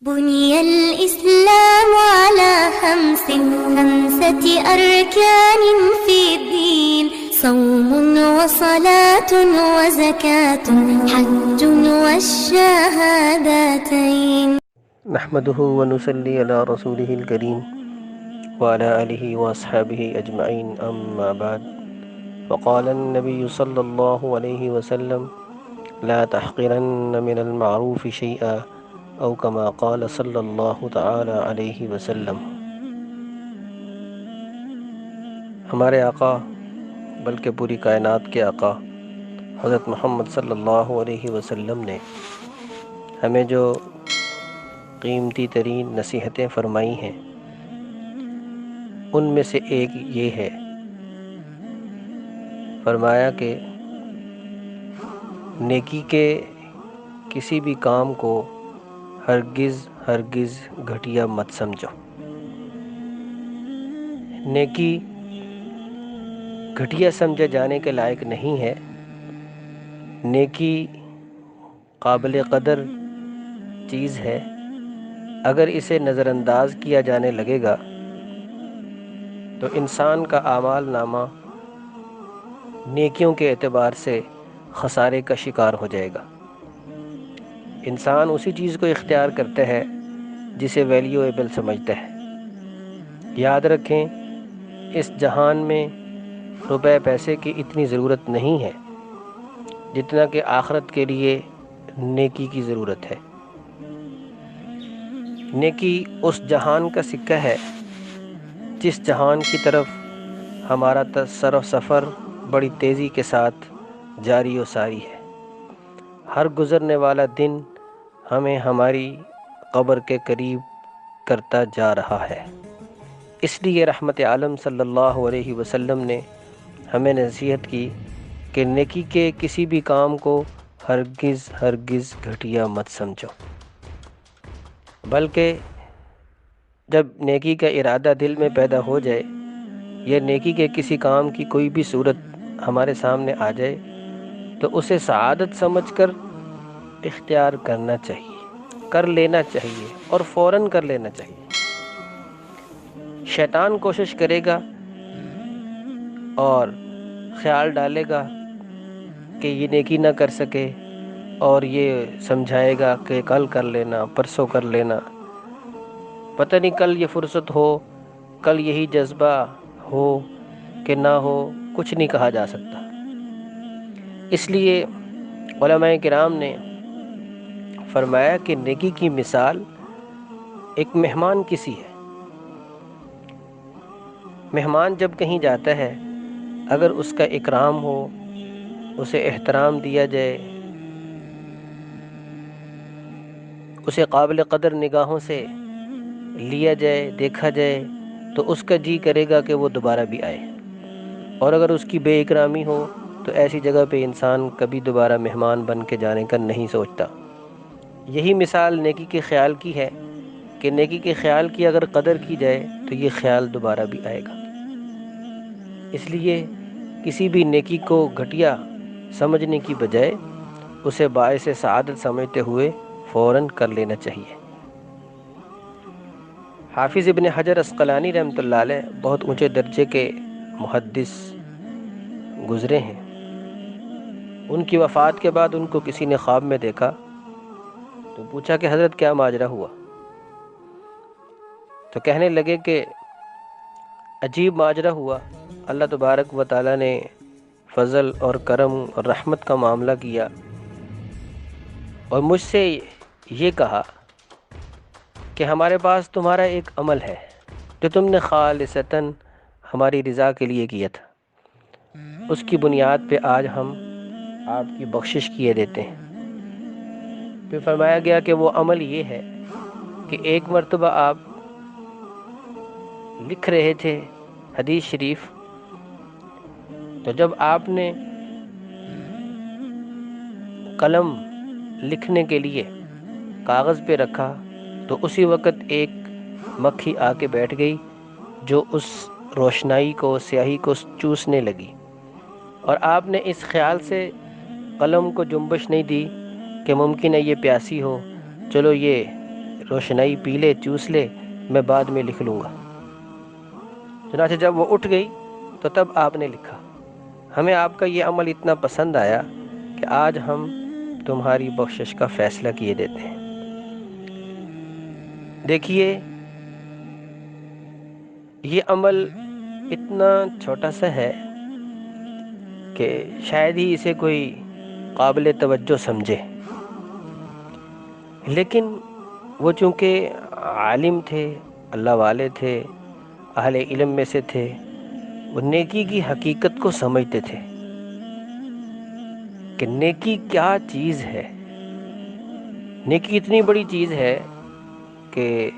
بني الإسلام على خمسة أركان في الدين صوم وصلاة وزكاة حج والشهادتين نحمده ونصلي على رسوله الكريم وعلى آله وأصحابه أجمعين أما بعد فقال النبي صلى الله عليه وسلم لا تحقرن من المعروف شيئا او كما قال صلی اللہ تعالی علیہ وسلم۔ ہمارے آقا بلکہ پوری کائنات کے آقا حضرت محمد صلی اللہ علیہ وسلم نے ہمیں جو قیمتی ترین نصیحتیں فرمائی ہیں ان میں سے ایک یہ ہے، فرمایا کہ نیکی کے کسی بھی کام کو ہرگز گھٹیا مت سمجھو۔ نیکی گھٹیا سمجھے جانے کے لائق نہیں ہے۔ نیکی قابل قدر چیز ہے۔ اگر اسے نظر انداز کیا جانے لگے گا تو انسان کا اعمال نامہ نیکیوں کے اعتبار سے خسارے کا شکار ہو جائے گا۔ انسان اسی چیز کو اختیار کرتا ہے جسے ویلیویبل سمجھتا ہے۔ یاد رکھیں، اس جہان میں روپے پیسے کی اتنی ضرورت نہیں ہے جتنا کہ آخرت کے لیے نیکی کی ضرورت ہے۔ نیکی اس جہان کا سکہ ہے جس جہان کی طرف ہمارا سفر بڑی تیزی کے ساتھ جاری و ساری ہے۔ ہر گزرنے والا دن ہمیں ہماری قبر کے قریب کرتا جا رہا ہے۔ اس لیے رحمت عالم صلی اللہ علیہ وسلم نے ہمیں نصیحت کی کہ نیکی کے کسی بھی کام کو ہرگز گھٹیا مت سمجھو، بلکہ جب نیکی کا ارادہ دل میں پیدا ہو جائے یا نیکی کے کسی کام کی کوئی بھی صورت ہمارے سامنے آ جائے تو اسے سعادت سمجھ کر اختیار کرنا چاہیے، کر لینا چاہیے اور فوراً کر لینا چاہیے۔ شیطان کوشش کرے گا اور خیال ڈالے گا کہ یہ نیکی نہ کر سکے اور یہ سمجھائے گا کہ کل کر لینا، پرسوں کر لینا، پتہ نہیں کل یہ فرصت ہو، کل یہی جذبہ ہو کہ نہ ہو، کچھ نہیں کہا جا سکتا۔ اس لیے علماء کرام نے فرمایا کہ نیکی کی مثال ایک مہمان کی سی ہے۔ مہمان جب کہیں جاتا ہے، اگر اس کا اکرام ہو، اسے احترام دیا جائے، اسے قابل قدر نگاہوں سے لیا جائے، دیکھا جائے، تو اس کا جی کرے گا کہ وہ دوبارہ بھی آئے۔ اور اگر اس کی بے اکرامی ہو تو ایسی جگہ پہ انسان کبھی دوبارہ مہمان بن کے جانے کا نہیں سوچتا۔ یہی مثال نیکی کے خیال کی ہے کہ نیکی کے خیال کی اگر قدر کی جائے تو یہ خیال دوبارہ بھی آئے گا۔ اس لیے کسی بھی نیکی کو گھٹیا سمجھنے کی بجائے اسے باعث سعادت سمجھتے ہوئے فوراً کر لینا چاہیے۔ حافظ ابن حجر عسقلانی رحمۃ اللہ علیہ بہت اونچے درجے کے محدث گزرے ہیں۔ ان کی وفات کے بعد ان کو کسی نے خواب میں دیکھا تو پوچھا کہ حضرت کیا ماجرا ہوا؟ تو کہنے لگے کہ عجیب ماجرا ہوا، اللہ تبارک و تعالیٰ نے فضل اور کرم اور رحمت کا معاملہ کیا اور مجھ سے یہ کہا کہ ہمارے پاس تمہارا ایک عمل ہے جو تم نے خالصتاً ہماری رضا کے لیے کیا تھا، اس کی بنیاد پہ آج ہم آپ کی بخشش کیے دیتے ہیں۔ پھر فرمایا گیا کہ وہ عمل یہ ہے کہ ایک مرتبہ آپ لکھ رہے تھے حدیث شریف، تو جب آپ نے قلم لکھنے کے لیے کاغذ پہ رکھا تو اسی وقت ایک مکھی آ کے بیٹھ گئی جو اس روشنائی کو، سیاہی کو چوسنے لگی، اور آپ نے اس خیال سے قلم کو جنبش نہیں دی کہ ممکن ہے یہ پیاسی ہو، چلو یہ روشنائی پی لے چوس لے، میں بعد میں لکھ لوں گا۔ چنانچہ جب وہ اٹھ گئی تو تب آپ نے لکھا، ہمیں آپ کا یہ عمل اتنا پسند آیا کہ آج ہم تمہاری بخشش کا فیصلہ کیے دیتے ہیں۔ دیکھیے یہ عمل اتنا چھوٹا سا ہے کہ شاید ہی اسے کوئی قابل توجہ سمجھے، لیکن وہ چونکہ عالم تھے، اللہ والے تھے، اہل علم میں سے تھے، وہ نیکی کی حقیقت کو سمجھتے تھے کہ نیکی کیا چیز ہے۔ نیکی اتنی بڑی چیز ہے کہ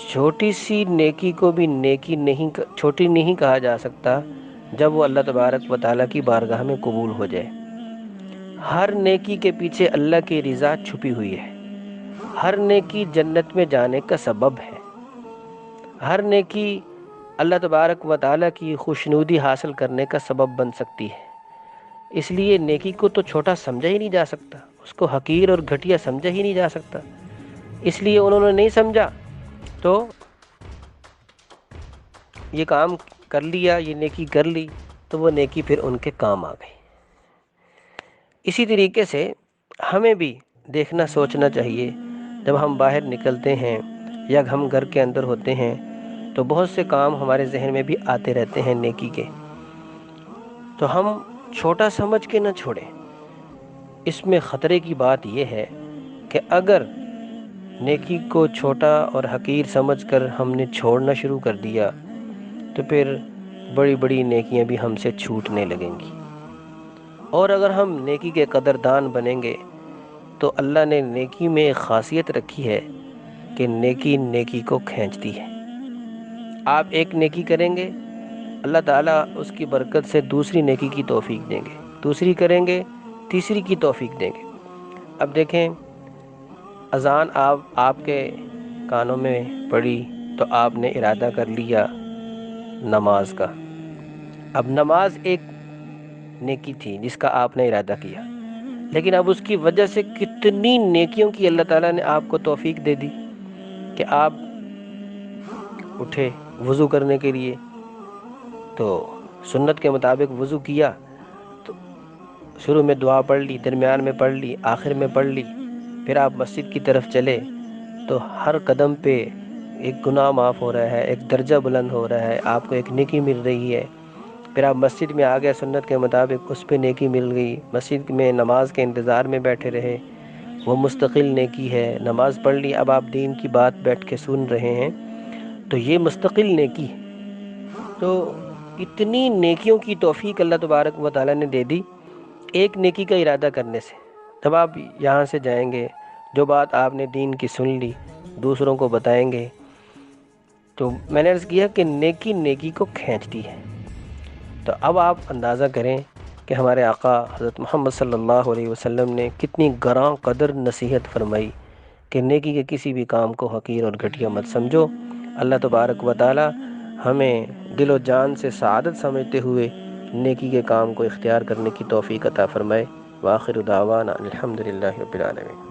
چھوٹی سی نیکی کو بھی نیکی نہیں، چھوٹی نہیں کہا جا سکتا جب وہ اللہ تبارک و تعالیٰ کی بارگاہ میں قبول ہو جائے۔ ہر نیکی کے پیچھے اللہ کی رضا چھپی ہوئی ہے، ہر نیکی جنت میں جانے کا سبب ہے، ہر نیکی اللہ تبارک و تعالیٰ کی خوشنودی حاصل کرنے کا سبب بن سکتی ہے۔ اس لیے نیکی کو تو چھوٹا سمجھا ہی نہیں جا سکتا، اس کو حقیر اور گھٹیا سمجھا ہی نہیں جا سکتا۔ اس لیے انہوں نے نہیں سمجھا تو یہ کام کر لیا، یہ نیکی کر لی تو وہ نیکی پھر ان کے کام آ گئی۔ اسی طریقے سے ہمیں بھی دیکھنا سوچنا چاہیے، جب ہم باہر نکلتے ہیں یا ہم گھر کے اندر ہوتے ہیں تو بہت سے کام ہمارے ذہن میں بھی آتے رہتے ہیں نیکی کے، تو ہم چھوٹا سمجھ کے نہ چھوڑیں۔ اس میں خطرے کی بات یہ ہے کہ اگر نیکی کو چھوٹا اور حقیر سمجھ کر ہم نے چھوڑنا شروع کر دیا تو پھر بڑی بڑی نیکیاں بھی ہم سے چھوٹنے لگیں گی، اور اگر ہم نیکی کے قدردان بنیں گے تو اللہ نے نیکی میں ایک خاصیت رکھی ہے کہ نیکی نیکی کو کھینچتی ہے۔ آپ ایک نیکی کریں گے، اللہ تعالیٰ اس کی برکت سے دوسری نیکی کی توفیق دیں گے، دوسری کریں گے تیسری کی توفیق دیں گے۔ اب دیکھیں، اذان آپ کے کانوں میں پڑی تو آپ نے ارادہ کر لیا نماز کا۔ اب نماز ایک نیکی تھی جس کا آپ نے ارادہ کیا، لیکن اب اس کی وجہ سے کتنی نیکیوں کی اللہ تعالیٰ نے آپ کو توفیق دے دی کہ آپ اٹھے وضو کرنے کے لیے، تو سنت کے مطابق وضو کیا، تو شروع میں دعا پڑھ لی، درمیان میں پڑھ لی، آخر میں پڑھ لی، پھر آپ مسجد کی طرف چلے تو ہر قدم پہ ایک گناہ معاف ہو رہا ہے، ایک درجہ بلند ہو رہا ہے، آپ کو ایک نیکی مل رہی ہے۔ پھر آپ مسجد میں آ گئے، سنت کے مطابق اس پہ نیکی مل گئی، مسجد میں نماز کے انتظار میں بیٹھے رہے، وہ مستقل نیکی ہے۔ نماز پڑھ لی، اب آپ دین کی بات بیٹھ کے سن رہے ہیں تو یہ مستقل نیکی ہے۔ تو اتنی نیکیوں کی توفیق اللہ تبارک و تعالیٰ نے دے دی ایک نیکی کا ارادہ کرنے سے۔ جب آپ یہاں سے جائیں گے، جو بات آپ نے دین کی سن لی دوسروں کو بتائیں گے، تو میں نے عرض کیا کہ نیکی نیکی کو کھینچتی ہے۔ تو اب آپ اندازہ کریں کہ ہمارے آقا حضرت محمد صلی اللہ علیہ وسلم نے کتنی گراں قدر نصیحت فرمائی کہ نیکی کے کسی بھی کام کو حقیر اور گھٹیا مت سمجھو۔ اللہ تبارک و تعالی ہمیں دل و جان سے سعادت سمجھتے ہوئے نیکی کے کام کو اختیار کرنے کی توفیق عطا فرمائے۔ وآخر دعوانا الحمدللہ رب العالمین۔